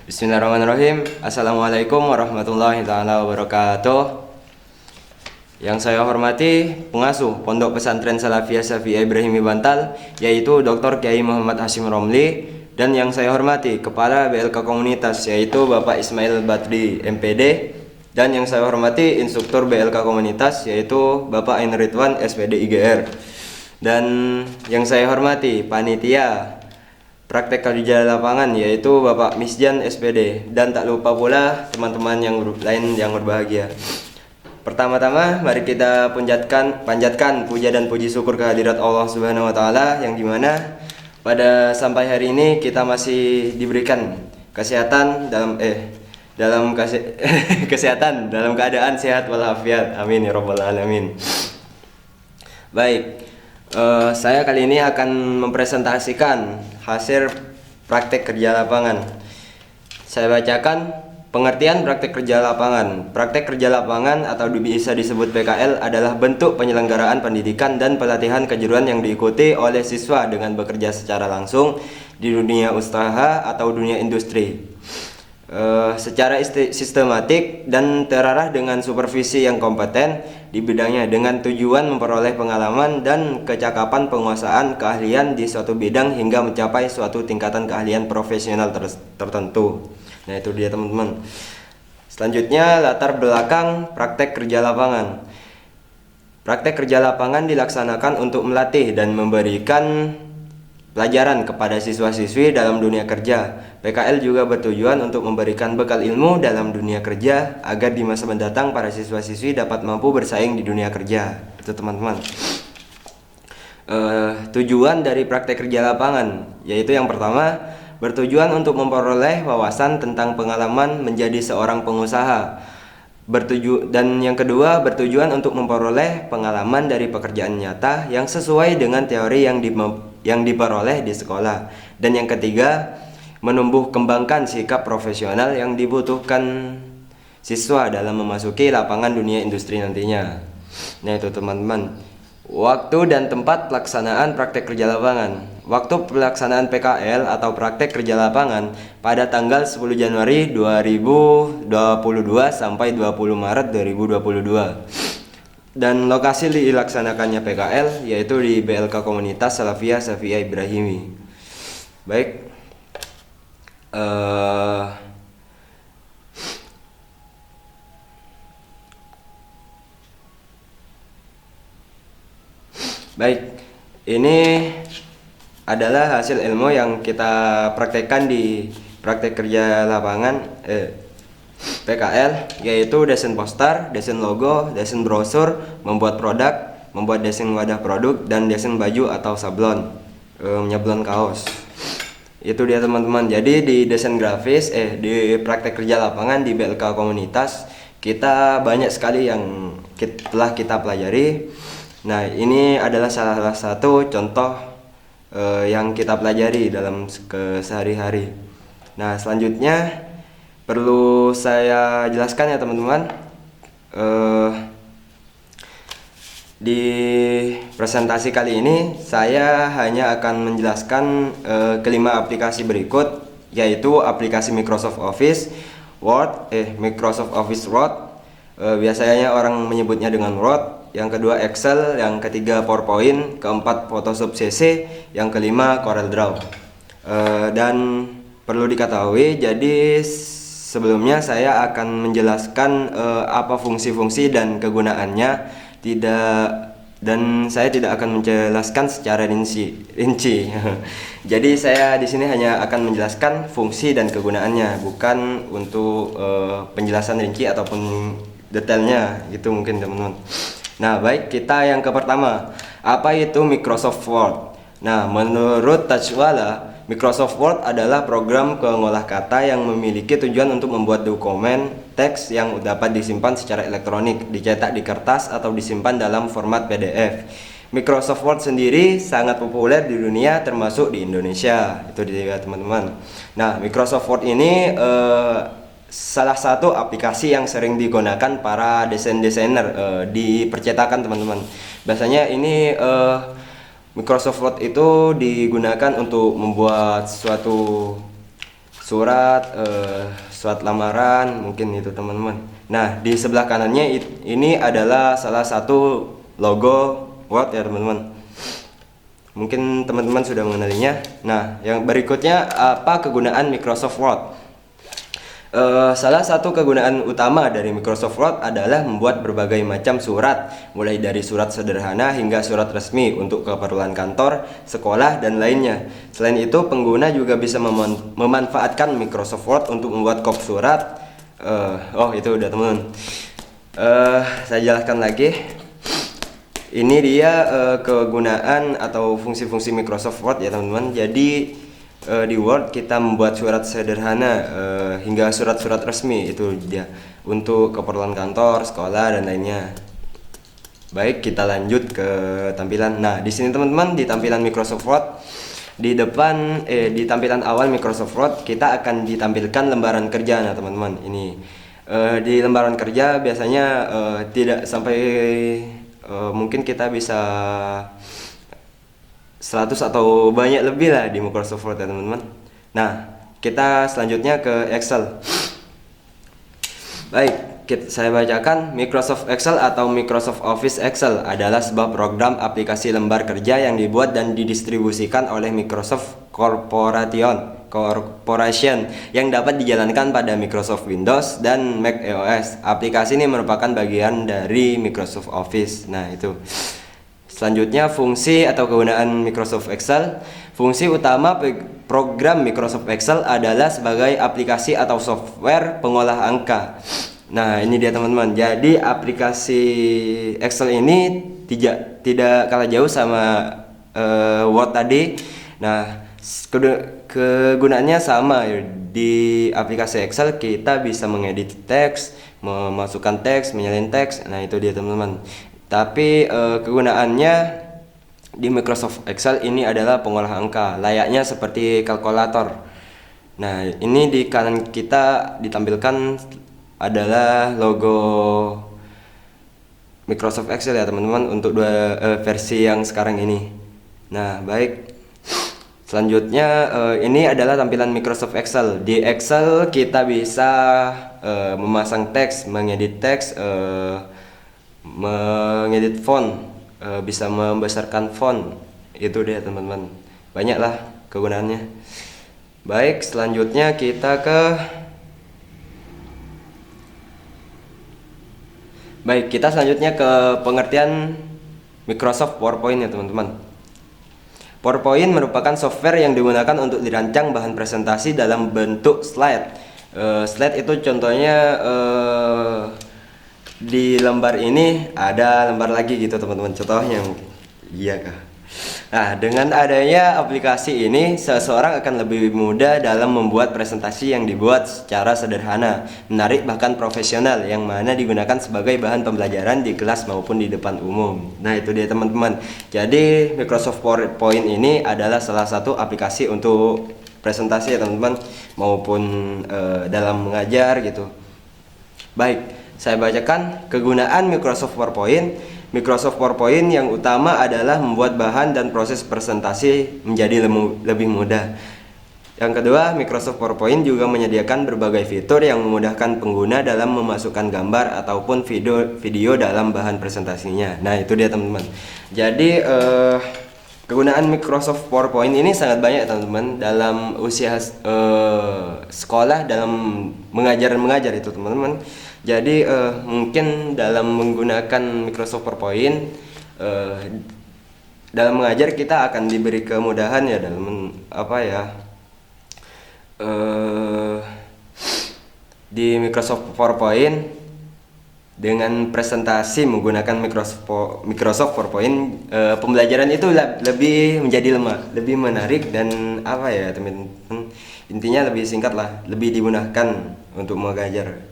Bismillahirrahmanirrahim. Assalamualaikum warahmatullahi taala wabarakatuh. Yang saya hormati pengasuh Pondok Pesantren Salafiyah Syafi'iyah Ibrahimi Bantal, yaitu Dr. Kiai Muhammad Hashim Romli, dan yang saya hormati Kepala BLK Komunitas, yaitu Bapak Ismail Badri MPD, dan yang saya hormati Instruktur BLK Komunitas, yaitu Bapak Ain Ridwan SPD IGR, dan yang saya hormati Panitia Praktek kerja lapangan, yaitu Bapak Misjan SPD, dan tak lupa pula teman-teman yang lain yang berbahagia. Pertama-tama mari kita panjatkan puja dan puji syukur kehadirat Allah Subhanahu wa taala, yang dimana pada sampai hari ini kita masih diberikan kesehatan kesehatan dalam keadaan sehat walafiat. Amin ya rabbal alamin. Baik, saya kali ini akan mempresentasikan hasil praktek kerja lapangan. Saya bacakan pengertian praktek kerja lapangan. Praktek kerja lapangan atau bisa disebut PKL adalah bentuk penyelenggaraan pendidikan dan pelatihan kejuruan yang diikuti oleh siswa dengan bekerja secara langsung di dunia usaha atau dunia industri secara sistematik dan terarah dengan supervisi yang kompeten di bidangnya, dengan tujuan memperoleh pengalaman dan kecakapan penguasaan keahlian di suatu bidang hingga mencapai suatu tingkatan keahlian profesional tertentu. Nah, itu dia teman-teman. Selanjutnya, latar belakang praktek kerja lapangan. Praktek kerja lapangan dilaksanakan untuk melatih dan memberikan pelajaran kepada siswa-siswi dalam dunia kerja. PKL juga bertujuan untuk memberikan bekal ilmu dalam dunia kerja agar di masa mendatang para siswa-siswi dapat mampu bersaing di dunia kerja. Itu teman-teman. Tujuan dari praktek kerja lapangan, yaitu yang pertama, bertujuan untuk memperoleh wawasan tentang pengalaman menjadi seorang pengusaha. Dan yang kedua, bertujuan untuk memperoleh pengalaman dari pekerjaan nyata yang sesuai dengan teori yang diperoleh di sekolah. Dan yang ketiga, menumbuh kembangkan sikap profesional yang dibutuhkan siswa dalam memasuki lapangan dunia industri nantinya. Nah, itu teman-teman. Waktu dan tempat pelaksanaan praktek kerja lapangan. Waktu pelaksanaan PKL atau praktek kerja lapangan pada tanggal 10 Januari 2022 sampai 20 Maret 2022. Dan lokasi dilaksanakannya PKL yaitu di BLK Komunitas Salafiyah Syafi'iyah Ibrahimi. Baik. Baik, ini adalah hasil ilmu yang kita praktekkan di praktek kerja lapangan PKL, yaitu desain poster, desain logo, desain brosur, membuat produk, membuat desain wadah produk, dan desain baju atau sablon, menyablon kaos. Itu dia teman-teman. Jadi di desain grafis di praktek kerja lapangan di BLK Komunitas kita banyak sekali yang telah kita pelajari. Nah, ini adalah salah satu contoh yang kita pelajari dalam sehari-hari. Nah, selanjutnya perlu saya jelaskan ya teman-teman, di presentasi kali ini saya hanya akan menjelaskan kelima aplikasi berikut, yaitu aplikasi Microsoft Office Word, Microsoft Office Word, biasanya orang menyebutnya dengan Word. Yang kedua Excel, yang ketiga PowerPoint, keempat Photoshop CC, yang kelima CorelDRAW. Dan perlu diketahui, jadi sebelumnya saya akan menjelaskan apa fungsi-fungsi dan kegunaannya, saya tidak akan menjelaskan secara rinci. Jadi saya di sini hanya akan menjelaskan fungsi dan kegunaannya, bukan untuk penjelasan rinci ataupun detailnya gitu mungkin teman-teman. Nah, baik, kita yang ke pertama, apa itu Microsoft Word? Nah, menurut Tajwala, Microsoft Word adalah program pengolah kata yang memiliki tujuan untuk membuat dokumen teks yang dapat disimpan secara elektronik, dicetak di kertas, atau disimpan dalam format PDF. Microsoft Word sendiri sangat populer di dunia, termasuk di Indonesia. Itu dia teman-teman. Nah, Microsoft Word ini salah satu aplikasi yang sering digunakan para desainer di percetakan teman-teman. Biasanya ini Microsoft Word itu digunakan untuk membuat surat, surat lamaran, mungkin itu teman-teman. Nah, di sebelah kanannya ini adalah salah satu logo Word ya teman-teman. Mungkin teman-teman sudah mengenalinya. Nah, yang berikutnya apa kegunaan Microsoft Word? Salah satu kegunaan utama dari Microsoft Word adalah membuat berbagai macam surat, mulai dari surat sederhana hingga surat resmi untuk keperluan kantor, sekolah, dan lainnya. Selain itu, pengguna juga bisa memanfaatkan Microsoft Word untuk membuat kop surat. Itu udah teman-teman. Saya jelaskan lagi. Ini dia kegunaan atau fungsi-fungsi Microsoft Word ya teman-teman. Jadi di Word kita membuat surat sederhana hingga surat-surat resmi, itu dia untuk keperluan kantor, sekolah, dan lainnya. Baik, kita lanjut ke tampilan. Nah, di sini teman-teman, di tampilan Microsoft Word, di depan di tampilan awal Microsoft Word kita akan ditampilkan lembaran kerja. Nah teman-teman, ini di lembaran kerja biasanya tidak sampai mungkin kita bisa 100 atau banyak lebih lah di Microsoft Word ya teman-teman. Nah, kita selanjutnya ke Excel. Baik, saya bacakan. Microsoft Excel atau Microsoft Office Excel adalah sebuah program aplikasi lembar kerja yang dibuat dan didistribusikan oleh Microsoft Corporation yang dapat dijalankan pada Microsoft Windows dan Mac OS. Aplikasi ini merupakan bagian dari Microsoft Office. Nah, itu. Selanjutnya, fungsi atau kegunaan Microsoft Excel. Fungsi utama program Microsoft Excel adalah sebagai aplikasi atau software pengolah angka. Nah, ini dia teman-teman. Jadi aplikasi Excel ini tidak kalah jauh sama Word tadi. Nah, kegunaannya sama. Di aplikasi Excel kita bisa mengedit teks, memasukkan teks, menyalin teks. Nah, itu dia teman-teman. Tapi kegunaannya di Microsoft Excel ini adalah pengolah angka, layaknya seperti kalkulator. Nah, ini di kanan kita ditampilkan adalah logo Microsoft Excel ya teman-teman untuk versi yang sekarang ini. Nah, baik. Selanjutnya ini adalah tampilan Microsoft Excel. Di Excel kita bisa memasang teks, mengedit teks, mengedit font, bisa membesarkan font. Itu dia teman-teman, banyaklah kegunaannya. Baik, selanjutnya kita selanjutnya ke pengertian Microsoft PowerPoint ya teman-teman. PowerPoint merupakan software yang digunakan untuk dirancang bahan presentasi dalam bentuk slide. Slide itu contohnya di lembar ini ada lembar lagi gitu teman-teman, contohnya iya kah. Nah, dengan adanya aplikasi ini seseorang akan lebih mudah dalam membuat presentasi yang dibuat secara sederhana, menarik, bahkan profesional, yang mana digunakan sebagai bahan pembelajaran di kelas maupun di depan umum. Nah, itu dia teman-teman. Jadi Microsoft PowerPoint ini adalah salah satu aplikasi untuk presentasi ya teman-teman, maupun dalam mengajar gitu. Baik, saya bacakan kegunaan Microsoft PowerPoint. Microsoft PowerPoint yang utama adalah membuat bahan dan proses presentasi menjadi lebih mudah. Yang kedua, Microsoft PowerPoint juga menyediakan berbagai fitur yang memudahkan pengguna dalam memasukkan gambar ataupun video dalam bahan presentasinya. Nah, itu dia teman-teman. Jadi kegunaan Microsoft PowerPoint ini sangat banyak teman-teman dalam usia sekolah, dalam mengajar itu teman-teman. Jadi mungkin dalam menggunakan Microsoft PowerPoint dalam mengajar kita akan diberi kemudahan ya dalam di Microsoft PowerPoint. Dengan presentasi menggunakan Microsoft PowerPoint, pembelajaran itu menjadi lebih menarik dan teman-teman, intinya lebih singkat lah, lebih dimudahkan untuk mengajar.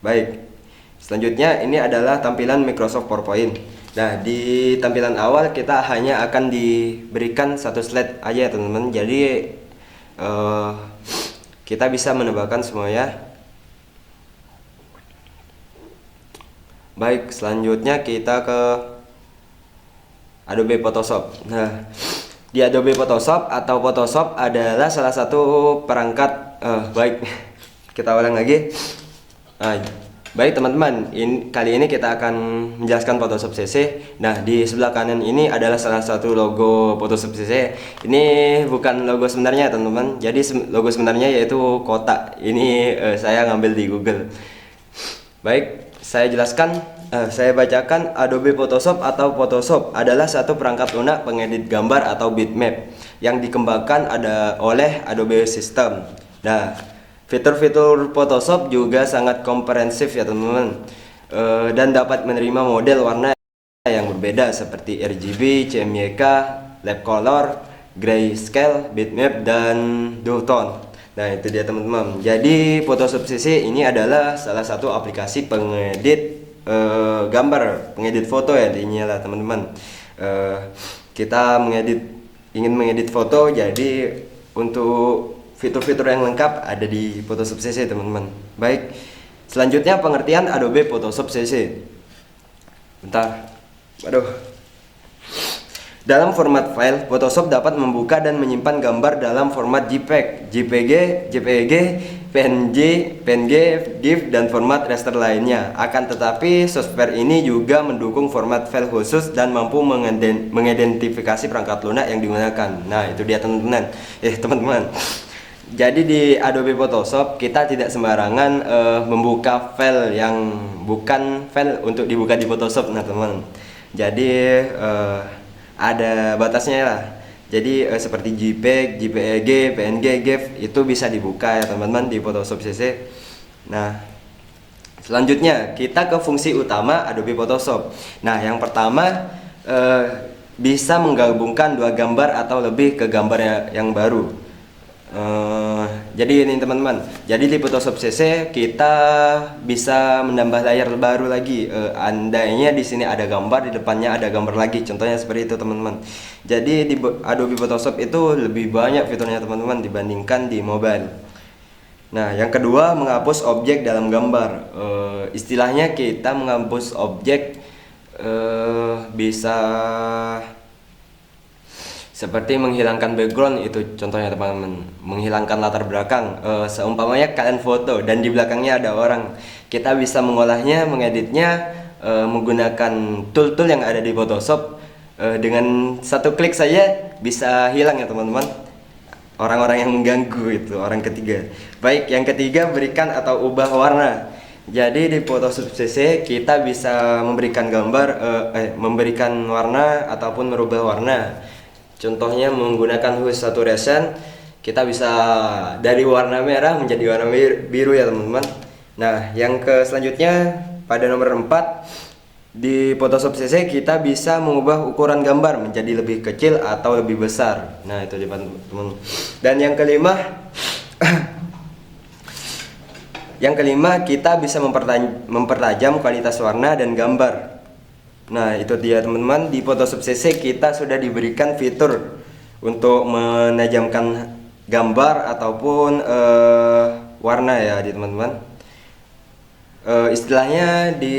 Baik, selanjutnya ini adalah tampilan Microsoft PowerPoint. Nah, di tampilan awal kita hanya akan diberikan satu slide aja teman-teman. Jadi kita bisa menambahkan semuanya. Baik, selanjutnya kita ke Adobe Photoshop. Nah, Di Adobe Photoshop atau Photoshop adalah salah satu perangkat baik. Kita ulang lagi. Baik teman-teman, kali ini kita akan menjelaskan Photoshop CC. Nah, di sebelah kanan ini adalah salah satu logo Photoshop CC. Ini bukan logo sebenarnya teman-teman. Jadi logo sebenarnya yaitu kotak. Ini saya ngambil di Google. Baik, saya jelaskan. Saya bacakan. Adobe Photoshop atau Photoshop adalah satu perangkat lunak pengedit gambar atau bitmap yang dikembangkan oleh Adobe System. Nah, fitur-fitur Photoshop juga sangat komprehensif ya teman-teman, dan dapat menerima model warna yang berbeda seperti RGB, CMYK, lap color, grayscale, bitmap, dan dual tone. Nah, itu dia teman-teman. Jadi Photoshop CC ini adalah salah satu aplikasi pengedit gambar, pengedit foto ya intinya lah teman-teman. Kita ingin mengedit foto, jadi untuk fitur-fitur yang lengkap ada di Photoshop CC teman-teman. Baik, selanjutnya pengertian Adobe Photoshop CC. Bentar, dalam format file, Photoshop dapat membuka dan menyimpan gambar dalam format JPEG, JPG, PNG, GIF, dan format raster lainnya. Akan tetapi, software ini juga mendukung format file khusus dan mampu mengidentifikasi perangkat lunak yang digunakan. Nah, itu dia teman-teman. Teman-teman. Jadi di Adobe Photoshop kita tidak sembarangan membuka file yang bukan file untuk dibuka di Photoshop, nah teman. Jadi ada batasnya lah. Jadi seperti JPEG, JPG, PNG, GIF itu bisa dibuka ya teman-teman di Photoshop CC. Nah, selanjutnya kita ke fungsi utama Adobe Photoshop. Nah, yang pertama bisa menggabungkan dua gambar atau lebih ke gambar yang baru. Jadi ini teman-teman. Jadi di Photoshop CC kita bisa menambah layar baru lagi. Andainya di sini ada gambar, di depannya ada gambar lagi. Contohnya seperti itu teman-teman. Jadi di Adobe Photoshop itu lebih banyak fiturnya teman-teman dibandingkan di mobile. Nah, yang kedua menghapus objek dalam gambar. Istilahnya kita menghapus objek bisa seperti menghilangkan background, itu contohnya teman-teman, menghilangkan latar belakang. Seumpamanya kalian foto dan di belakangnya ada orang, kita bisa mengolahnya, mengeditnya menggunakan tool-tool yang ada di Photoshop. Dengan satu klik saja bisa hilang ya teman-teman, orang-orang yang mengganggu itu, orang ketiga. Baik, yang ketiga berikan atau ubah warna. Jadi di Photoshop CC kita bisa memberikan memberikan warna ataupun merubah warna. Contohnya menggunakan hue saturation, kita bisa dari warna merah menjadi warna biru ya teman-teman. Nah, yang selanjutnya pada nomor 4 di Photoshop CC kita bisa mengubah ukuran gambar menjadi lebih kecil atau lebih besar. Nah, itu teman-teman. Dan yang kelima kita bisa mempertajam kualitas warna dan gambar. Nah, itu dia teman-teman, di Photoshop CC kita sudah diberikan fitur untuk menajamkan gambar ataupun warna ya di teman-teman. Istilahnya di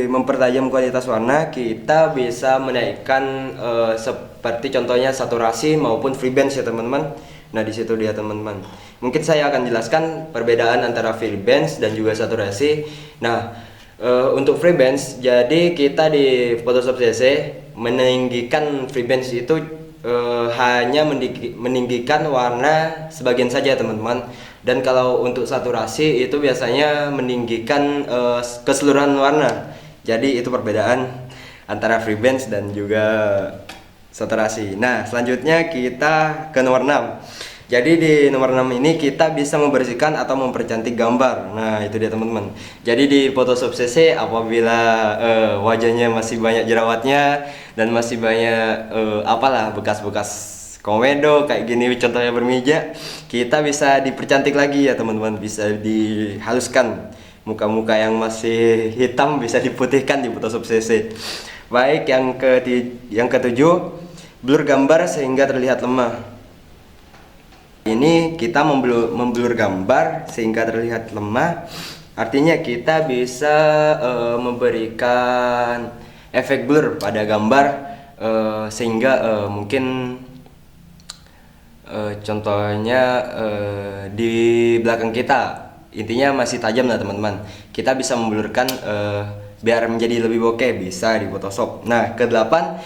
mempertajam kualitas warna kita bisa menaikkan seperti contohnya saturasi maupun free balance ya teman-teman. Nah, di situ dia teman-teman. Mungkin saya akan jelaskan perbedaan antara free balance dan juga saturasi. Nah, untuk free balance, jadi kita di Photoshop CC meninggikan free balance itu hanya meninggikan warna sebagian saja teman-teman. Dan kalau untuk saturasi itu biasanya meninggikan keseluruhan warna. Jadi itu perbedaan antara free balance dan juga saturasi. Nah, selanjutnya kita ke nomor 6. Jadi di nomor 6 ini kita bisa membersihkan atau mempercantik gambar. Nah, itu dia teman-teman. Jadi di Photoshop CC apabila wajahnya masih banyak jerawatnya dan masih banyak bekas-bekas komedo kayak gini, contohnya bermija, kita bisa dipercantik lagi ya teman-teman. Bisa dihaluskan. Muka-muka yang masih hitam bisa diputihkan di Photoshop CC. Baik, yang ketujuh, blur gambar sehingga terlihat lemah. Ini kita memblur gambar sehingga terlihat lemah. Artinya kita bisa memberikan efek blur pada gambar sehingga mungkin Contohnya di belakang kita, intinya masih tajam lah teman-teman. Kita bisa memblurkan biar menjadi lebih bokeh, bisa di Photoshop. Nah, kedelapan,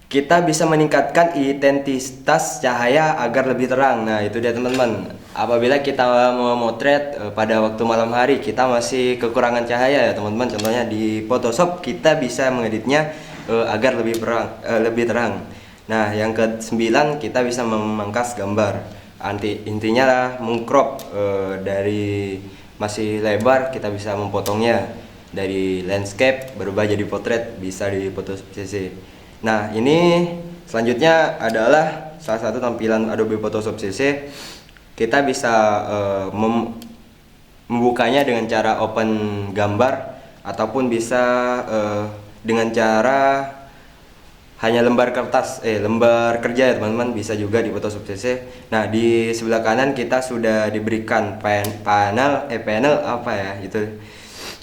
kita bisa meningkatkan intensitas cahaya agar lebih terang. Nah, itu dia teman-teman. Apabila kita memotret pada waktu malam hari, kita masih kekurangan cahaya ya teman-teman. Contohnya di Photoshop kita bisa mengeditnya agar lebih terang. Nah, yang ke-9, kita bisa memangkas gambar. Intinya lah mengcrop dari masih lebar, kita bisa memotongnya dari landscape berubah jadi potret, bisa di Photoshop CC. Nah, ini selanjutnya adalah salah satu tampilan Adobe Photoshop CC. Kita bisa membukanya dengan cara open gambar, ataupun bisa dengan cara hanya lembar kerja ya teman-teman, bisa juga di Photoshop CC. Nah, di sebelah kanan kita sudah diberikan panel apa ya itu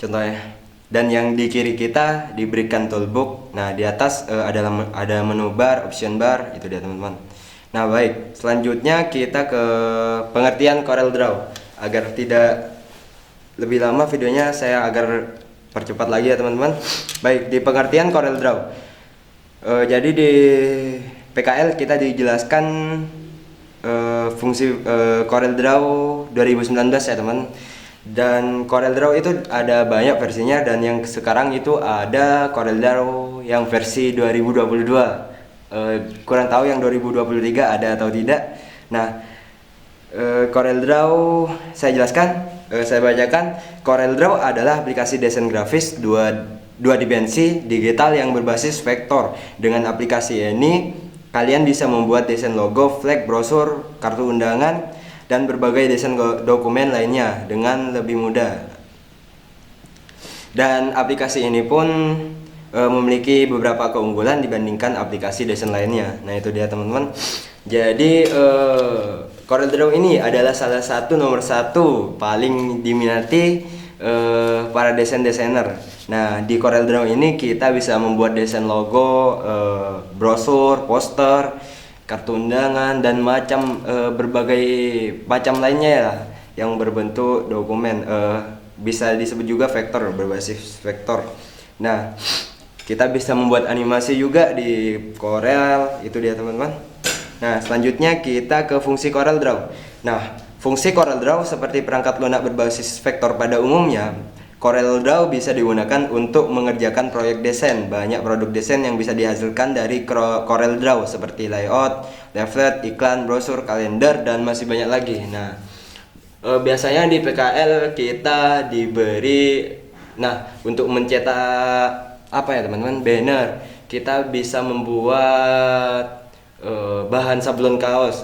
contohnya, dan yang di kiri kita diberikan toolbox. Nah, di atas ada menu bar, option bar, itu dia teman-teman. Nah, baik, selanjutnya kita ke pengertian Corel Draw. Agar tidak lebih lama videonya, saya agar percepat lagi ya teman-teman. Baik, di pengertian Corel Draw, jadi di PKL kita dijelaskan fungsi Corel Draw 2019 ya teman. Dan Corel Draw itu ada banyak versinya, dan yang sekarang itu ada Corel Draw yang versi 2022. Kurang tahu yang 2023 ada atau tidak. Nah, Corel Draw saya jelaskan, saya bacakan. Corel Draw adalah aplikasi desain grafis dua dimensi digital yang berbasis vektor. Dengan aplikasi ini kalian bisa membuat desain logo, flag, brosur, kartu undangan, dan berbagai desain dokumen lainnya dengan lebih mudah. Dan aplikasi ini pun memiliki beberapa keunggulan dibandingkan aplikasi desain lainnya. Nah, itu dia teman-teman. Jadi Corel Draw ini adalah nomor satu paling diminati para desainer. Nah, di Corel Draw ini kita bisa membuat desain logo, brosur, poster, kartu undangan, dan berbagai macam lainnya ya, yang berbentuk dokumen. Bisa disebut juga vektor, berbasis vektor. Nah, kita bisa membuat animasi juga di Corel, itu dia teman-teman. Nah, selanjutnya kita ke fungsi Corel Draw. Nah, fungsi Corel Draw seperti perangkat lunak berbasis vektor pada umumnya. Corel Draw bisa digunakan untuk mengerjakan proyek desain. Banyak produk desain yang bisa dihasilkan dari Corel Draw, seperti layout, leaflet, iklan, brosur, kalender, dan masih banyak lagi. Nah, biasanya di PKL kita diberi, untuk mencetak teman-teman, banner, kita bisa membuat bahan sablon kaos.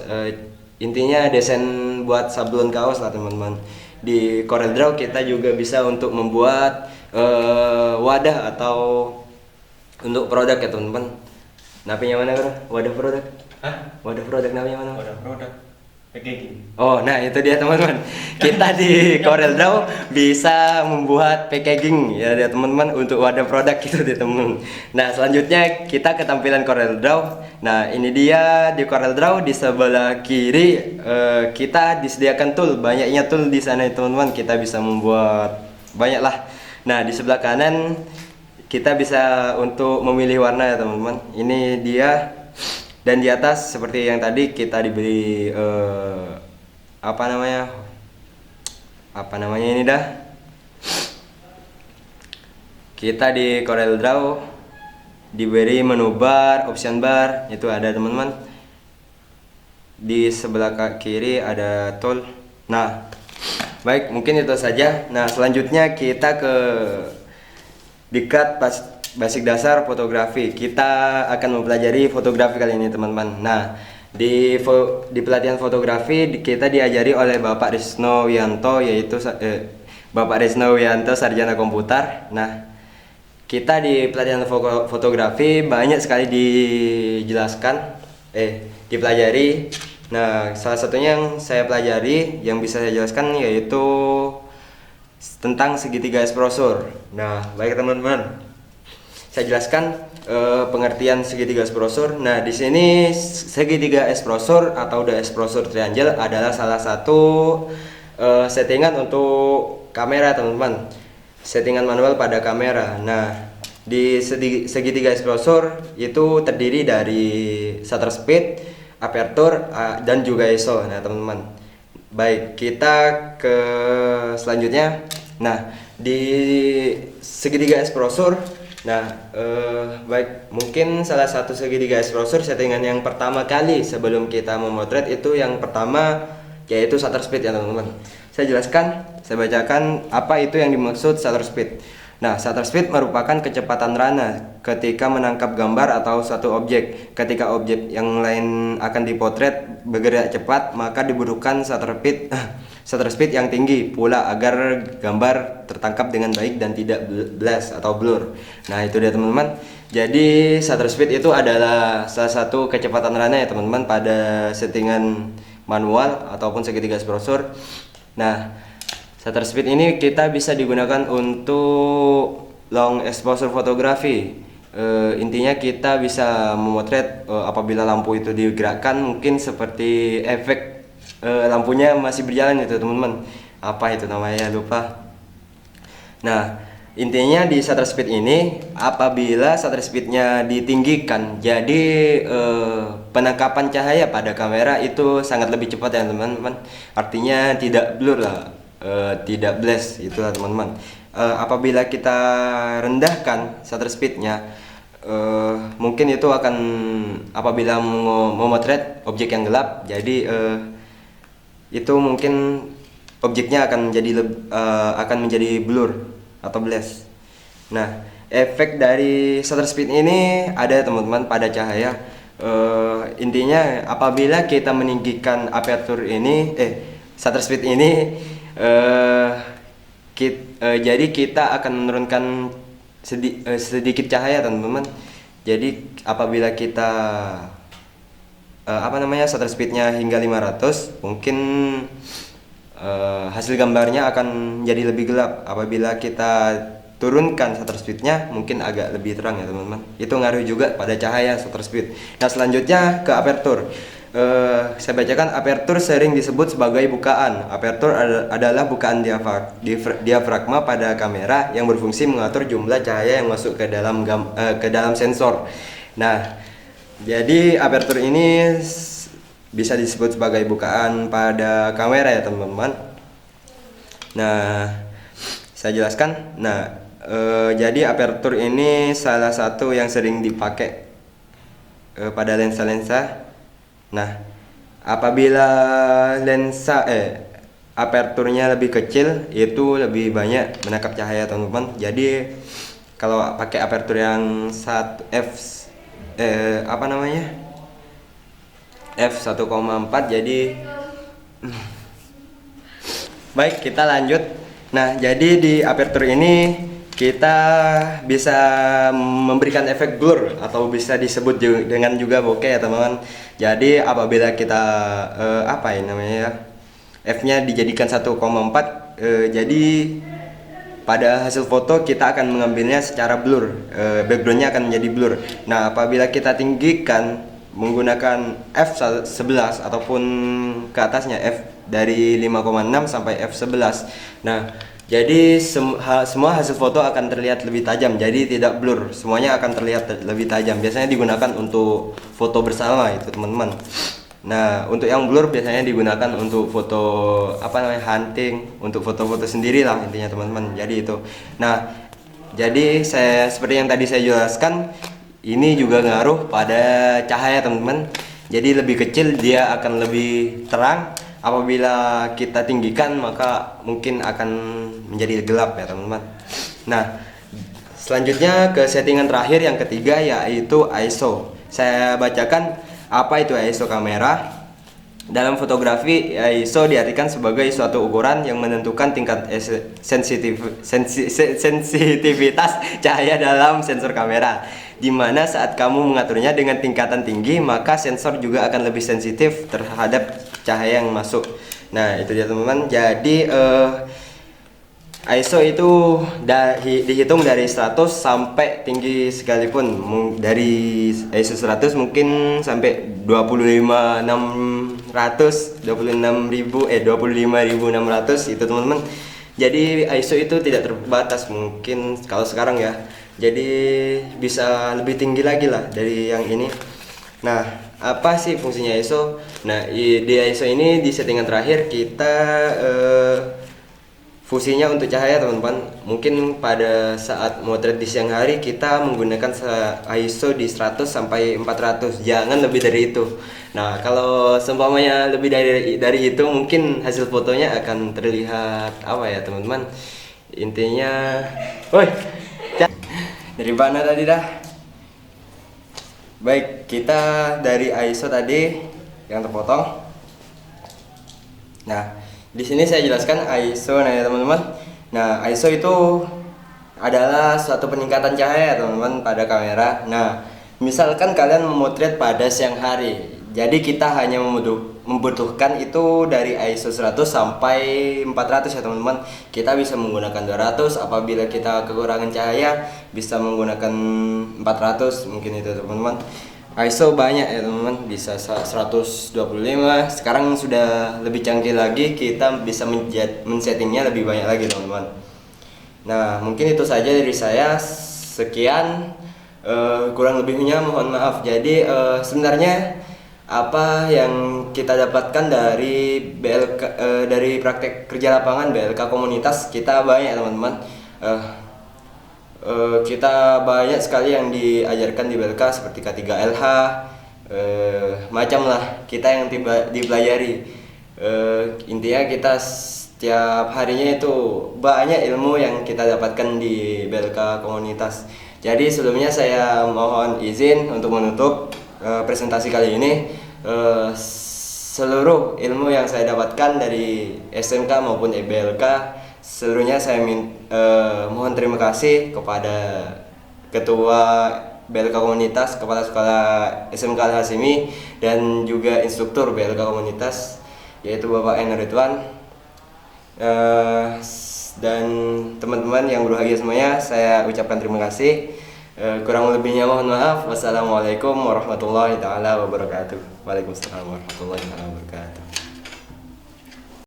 Intinya desain buat sablon kaos lah teman-teman. Di Corel Draw kita juga bisa untuk membuat wadah atau untuk produk ya teman-teman. Namanya mana bro? Wadah produk? Wadah produk namanya mana? Wadah produk packaging. Oh, nah itu dia teman-teman. Kita di Corel Draw bisa membuat packaging ya dia teman-teman, untuk wadah produk gitu deh teman-teman. Nah, selanjutnya kita ke tampilan Corel Draw. Nah, ini dia di Corel Draw. Di sebelah kiri kita disediakan tool, banyaknya tool di sana teman-teman. Kita bisa membuat banyak lah. Nah, di sebelah kanan kita bisa untuk memilih warna ya teman-teman. Ini dia. Dan di atas seperti yang tadi kita diberi apa namanya ini dah. Kita di Corel Draw diberi menu bar, option bar, itu ada teman-teman. Di sebelah kiri ada tool. Nah, baik, mungkin itu saja. Nah, selanjutnya kita ke Diklat Basic Dasar Fotografi. Kita akan mempelajari fotografi kali ini teman-teman. Nah, di pelatihan fotografi kita diajari oleh Bapak Risno Wianto, yaitu Bapak Risno Wianto Sarjana Komputer. Nah, kita di pelatihan fotografi banyak sekali dipelajari. Nah, salah satunya yang saya pelajari, yang bisa saya jelaskan, yaitu tentang segitiga exposure. Nah, baik teman-teman. saya jelaskan pengertian segitiga esprosur. Nah, di sini segitiga esprosur atau the esprosur triangle adalah salah satu settingan untuk kamera, teman-teman. Settingan manual pada kamera. Nah, di segitiga esprosur itu terdiri dari shutter speed, aperture, dan juga ISO. Nah, teman-teman. Baik, kita ke selanjutnya. Nah, di segitiga esprosur, baik, mungkin salah satu segitiga esprosur settingan yang pertama kali sebelum kita memotret itu yang pertama yaitu shutter speed ya teman-teman. Saya jelaskan, saya bacakan apa itu yang dimaksud shutter speed. Nah, shutter speed merupakan kecepatan rana ketika menangkap gambar atau suatu objek. Ketika objek yang lain akan dipotret bergerak cepat, maka dibutuhkan shutter speed yang tinggi pula agar gambar tertangkap dengan baik dan tidak blast atau blur. Nah, itu dia teman-teman. Jadi shutter speed itu adalah salah satu kecepatan rana ya teman-teman pada settingan manual ataupun segitiga esprosur. Nah, shutter speed ini kita bisa digunakan untuk long exposure fotografi. Intinya kita bisa memotret apabila lampu itu digerakkan, mungkin seperti efek lampunya masih berjalan itu teman-teman. Apa itu namanya, lupa. Nah, intinya di shutter speed ini apabila shutter speednya ditinggikan, jadi penangkapan cahaya pada kamera itu sangat lebih cepat ya teman-teman. Artinya tidak blur lah, tidak blast itulah teman-teman. Apabila kita rendahkan shutter speednya, mungkin itu akan apabila memotret objek yang gelap, jadi itu mungkin objeknya akan menjadi blur atau blast. Nah, efek dari shutter speed ini ada teman-teman pada cahaya. Intinya apabila kita meninggikan aperture ini, shutter speed ini, jadi kita akan menurunkan sedikit cahaya teman-teman. Jadi apabila kita shutter speednya hingga 500, mungkin hasil gambarnya akan jadi lebih gelap. Apabila kita turunkan shutter speednya, mungkin agak lebih terang ya teman-teman. Itu ngaruh juga pada cahaya shutter speed. Nah, selanjutnya ke aperture. Saya bacakan, aperture sering disebut sebagai bukaan. Aperture adalah bukaan diafragma pada kamera yang berfungsi mengatur jumlah cahaya yang masuk ke dalam sensor. Nah, jadi aperture ini bisa disebut sebagai bukaan pada kamera ya teman-teman. Nah, saya jelaskan. Nah, jadi aperture ini salah satu yang sering dipakai pada lensa-lensa. Nah, apabila aperturnya lebih kecil, itu lebih banyak menangkap cahaya teman-teman. Jadi kalau pakai aperture yang f1,4, jadi baik, kita lanjut. Nah, jadi di aperture ini kita bisa memberikan efek blur atau bisa disebut dengan juga bokeh ya teman-teman. Jadi apabila kita f-nya dijadikan 1,4, jadi pada hasil foto kita akan mengambilnya secara blur, backgroundnya akan menjadi blur. Nah, apabila kita tinggikan menggunakan f11 ataupun ke atasnya, f dari 5,6 sampai f11. Nah, jadi semua hasil foto akan terlihat lebih tajam, jadi tidak blur, semuanya akan terlihat lebih tajam. Biasanya digunakan untuk foto bersama itu teman-teman. Nah, untuk yang blur biasanya digunakan untuk foto hunting, untuk foto-foto sendiri lah intinya teman-teman. Jadi itu. Nah, jadi seperti yang tadi saya jelaskan, ini juga ngaruh pada cahaya teman-teman. Jadi lebih kecil dia akan lebih terang. Apabila kita tinggikan maka mungkin akan menjadi gelap ya teman-teman. Nah, selanjutnya ke settingan terakhir yang ketiga, yaitu ISO. Saya bacakan apa itu ISO kamera. Dalam fotografi, ISO diartikan sebagai suatu ukuran yang menentukan tingkat sensitivitas cahaya dalam sensor kamera, di mana saat kamu mengaturnya dengan tingkatan tinggi, maka sensor juga akan lebih sensitif terhadap cahaya yang masuk. Nah, itu dia teman-teman. Jadi ISO itu dihitung dari 100 sampai tinggi sekalipun. Dari ISO 100 mungkin sampai 25.600 itu teman-teman. Jadi ISO itu tidak terbatas, mungkin kalau sekarang ya. Jadi bisa lebih tinggi lagi lah dari yang ini. Nah, apa sih fungsinya ISO? Nah, di ISO ini di settingan terakhir kita fungsinya untuk cahaya teman-teman. Mungkin pada saat motret di siang hari kita menggunakan ISO di 100 sampai 400, jangan lebih dari itu. Nah, kalau seumpamanya lebih dari itu mungkin hasil fotonya akan terlihat apa ya teman-teman. Intinya, woi, dari mana tadi dah? Baik, kita dari ISO tadi yang terpotong. Nah, di sini saya jelaskan ISO ya teman-teman. Nah, ISO itu adalah suatu peningkatan cahaya teman-teman pada kamera. Nah, misalkan kalian memotret pada siang hari, jadi kita hanya membutuhkan itu dari ISO 100 sampai 400 ya teman-teman. Kita bisa menggunakan 200, apabila kita kekurangan cahaya bisa menggunakan 400 mungkin itu teman-teman. ISO banyak ya teman-teman, bisa 125. Sekarang sudah lebih canggih lagi, kita bisa men-settingnya lebih banyak lagi teman-teman. Nah, mungkin itu saja dari saya. Sekian, kurang lebihnya mohon maaf. Jadi sebenarnya apa yang kita dapatkan dari BLK, dari praktek kerja lapangan BLK komunitas, kita banyak teman-teman. Kita banyak sekali yang diajarkan di BLK seperti K3LH, macam lah kita yang dipelajari. Intinya kita setiap harinya itu banyak ilmu yang kita dapatkan di BLK komunitas. Jadi sebelumnya saya mohon izin untuk menutup presentasi kali ini. Seluruh ilmu yang saya dapatkan dari SMK maupun BLK, seluruhnya saya mohon terima kasih kepada Ketua BLK Komunitas, Kepala Sekolah SMK Al-Hasimi, dan juga instruktur BLK Komunitas yaitu Bapak N. Ridwan. Dan teman-teman yang berbahagia semuanya, saya ucapkan terima kasih. Kurang lebihnya mohon maaf. Wassalamualaikum warahmatullahi taala wabarakatuh. Waalaikumsalam warahmatullahi taala wabarakatuh.